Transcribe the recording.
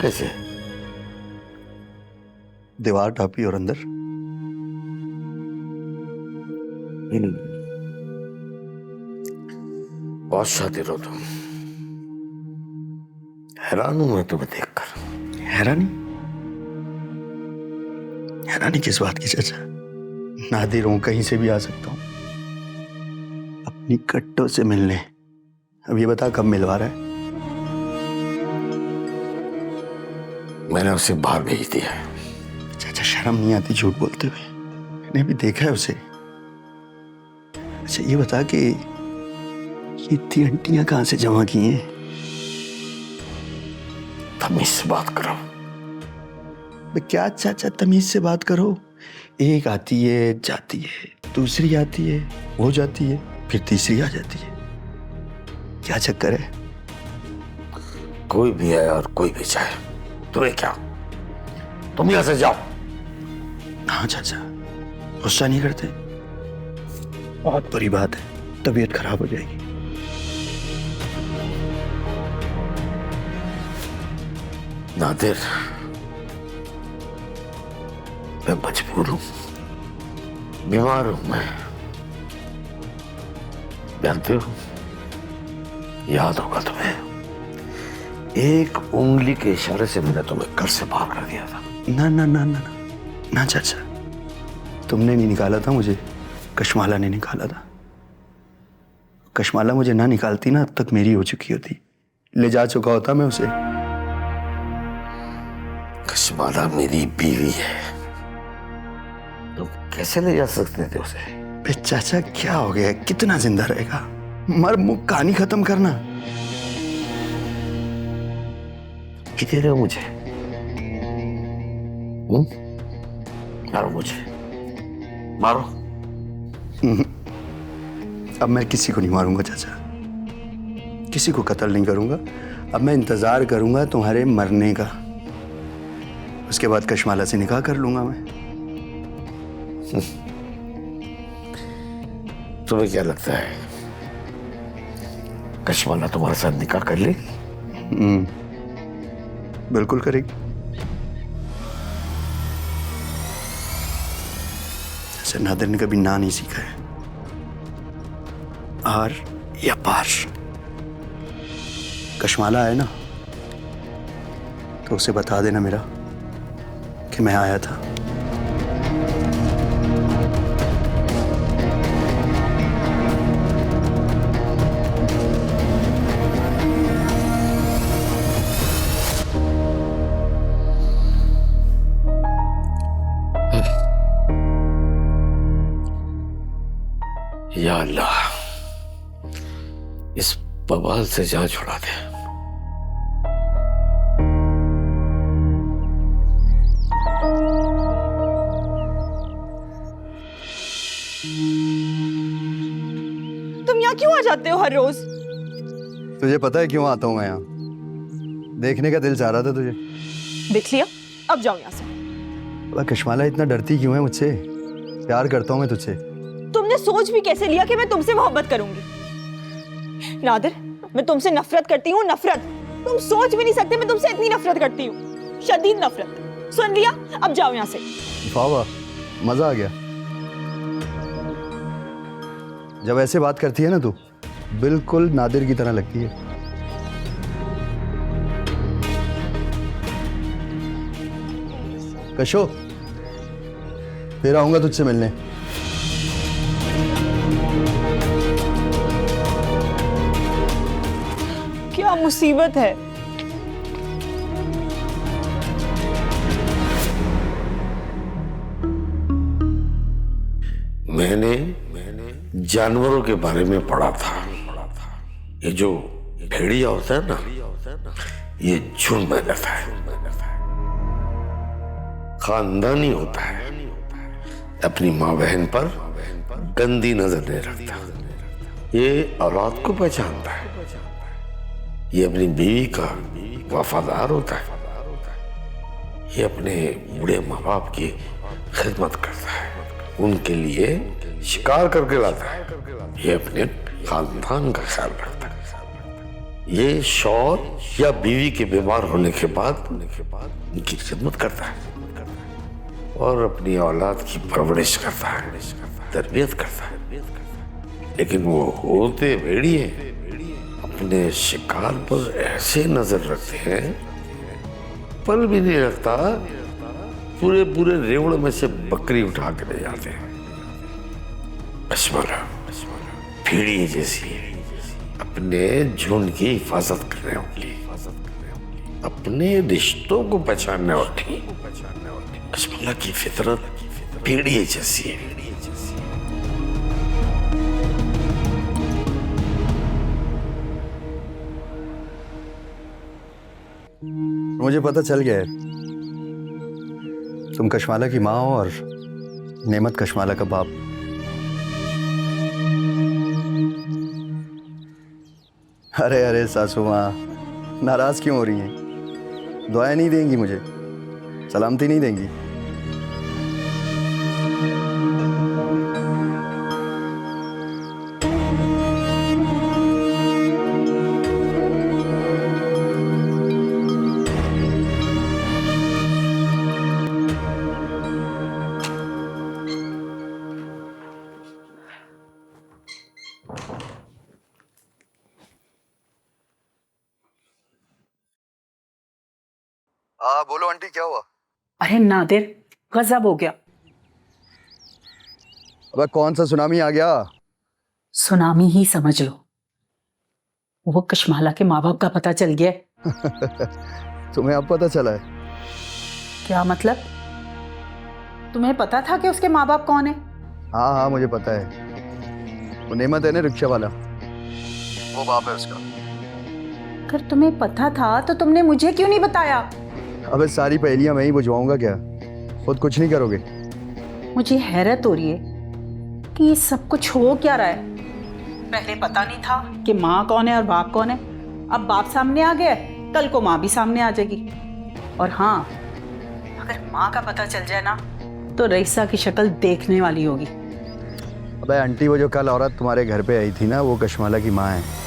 कैसे? दीवार टापी और अंदर। बहुत शातिर हो तुम। हैरान हूं मैं तुम्हें देखकर। हैरानी? हैरानी किस बात की चाचा? नादिर हूं, कहीं से भी आ सकता हूं। अपनी कट्टों से मिलने। अब ये बता कब मिलवा रहा है? मैंने उसे बाहर भेज दिया है। चाचा शर्म नहीं आती झूठ बोलते हुए? मैंने भी देखा है उसे। अच्छा ये बता कि ये इतनी अंटियां कहां से जमा की हैं? तमीज से बात करो। क्या चाचा तमीज से बात करो? एक आती है जाती है, दूसरी आती है हो जाती है, फिर तीसरी आ जाती है। क्या चक्कर है? कोई भी है और कोई भी जाए, तुम्हें क्या? तुम यहां से जाओ। हाँ चाचा, गुस्सा नहीं करते? बहुत बुरी बात है, तबीयत खराब हो जाएगी। नादिर, मैं मजबूर हूं, बीमार हूं मैं। जानते हो, याद होगा तुम्हें, एक उंगली के इशारे से मैंने तुम्हें घर से बाहर कर दिया था। ना ना ना ना ना ना चाचा, तुमने नहीं निकाला था मुझे, कशमाला ने निकाला था। कशमाला मुझे ना निकालती ना, अब तक मेरी हो चुकी होती। ले जा चुका होता मैं उसे। कशमाला मेरी बीवी है, तुम कैसे ले जा सकते थे उसे? बे चाचा क्या हो गया? कितना जिंदा रहेगा? मर मुख कहानी खत्म करना। कितने रहे हो मुझे? मारो मुझे, मारो। अब मैं किसी को नहीं मारूंगा चाचा, किसी को कत्ल नहीं करूंगा। अब मैं इंतजार करूंगा तुम्हारे मरने का, उसके बाद कशमाला से निकाह कर लूंगा मैं। तुम्हें क्या लगता है कशमाला तुम्हारे साथ निकाह कर ले? बिल्कुल करेगी। जैसे नादिर ने कभी ना नहीं सीखा है, आर या पार। कशमाला है ना, तो उसे बता देना मेरा कि मैं आया था। या अल्लाह, इस बवाल से जान छुड़ा दे। तुम यहाँ क्यों आ जाते हो हर रोज? तुझे पता है क्यों आता हूं मैं यहाँ? देखने का दिल चाह रहा था तुझे। देख लिया, अब जाओ यहाँ से। अबे कशमाला इतना डरती क्यों है मुझसे? प्यार करता हूं मैं तुझसे। तुमने सोच भी कैसे लिया कि मैं तुमसे मोहब्बत करूंगी? नादिर, मैं तुमसे नफरत करती हूँ, नफरत। तुम सोच भी नहीं सकते मैं तुमसे इतनी नफरत करती हूँ, शदीद नफरत। सुन लिया, अब जाओ यहाँ से। वाह वाह, मजा आ गया। जब ऐसे बात करती है ना तू, बिल्कुल नादिर की तरह लगती है। कशो, फिर आऊंगा तुझसे मिलने। क्या मुसीबत है? मैंने जानवरों के बारे में पढ़ा था। ये जो भेड़िया होता है ना, ये झुंड में रहता है, खानदानी होता है, अपनी माँ बहन पर गंदी नजर नहीं रखता, ये औलाद को पहचानता है, ये अपनी बीवी का वफादार होता है, ये अपने बूढ़े माँ बाप की खिदमत करता है, उनके लिए शिकार करके लाता है, ये अपने खानदान का ख्याल रखता है। ये शौहर या बीवी के बीमार होने के बाद उनकी खिदमत करता है और अपनी औलाद की परवरिश करता है, तरबियत करता है। लेकिन वो होते भेड़िए अपने शिकार पर ऐसे नजर रखते हैं, पल भी नहीं लगता पूरे पूरे रेवड़ में से बकरी उठा के ले जाते हैं। बसमाला भेड़िए जैसी अपने झुंड की हिफाजत करने वाली, अपने रिश्तों को पहचानने वाली बसमाला की फितरत भेड़िए जैसी है। मुझे पता चल गया है तुम कशमाला की माँ हो और नेमत कशमाला का बाप। अरे अरे सासू माँ, नाराज क्यों हो रही हैं? दुआएं नहीं देंगी मुझे, सलामती नहीं देंगी? बोलो आंटी, क्या हुआ? अरे नादिर, गजब हो गया। अबे कौन सा सुनामी आ गया? सुनामी ही समझ लो। वो कशमाला के माँ बाप का पता चल गया। तुम्हें अब पता चला है? क्या मतलब? तुम्हें पता था कि उसके माँ बाप कौन है? हाँ हाँ मुझे पता है, वो नेमत है ना, रिक्शा वाला, वो बाप है उसका। अगर तुम्हें पता था तो तुमने मुझे क्यों नहीं बताया? अबे सारी पहेलियां मैं ही बुझवाऊंगा क्या? खुद कुछ नहीं करोगे? मुझे हैरत हो रही है कि ये सब कुछ हो क्या रहा है। पहले पता नहीं था कि माँ कौन है और बाप कौन है, अब बाप सामने आ गया, कल को माँ भी सामने आ जाएगी। और हाँ, अगर माँ का पता चल जाए ना तो रईसा की शक्ल देखने वाली होगी। अबे आंटी, वो जो कल औरत तुम्हारे घर पे आई थी ना, वो कशमाला की माँ है।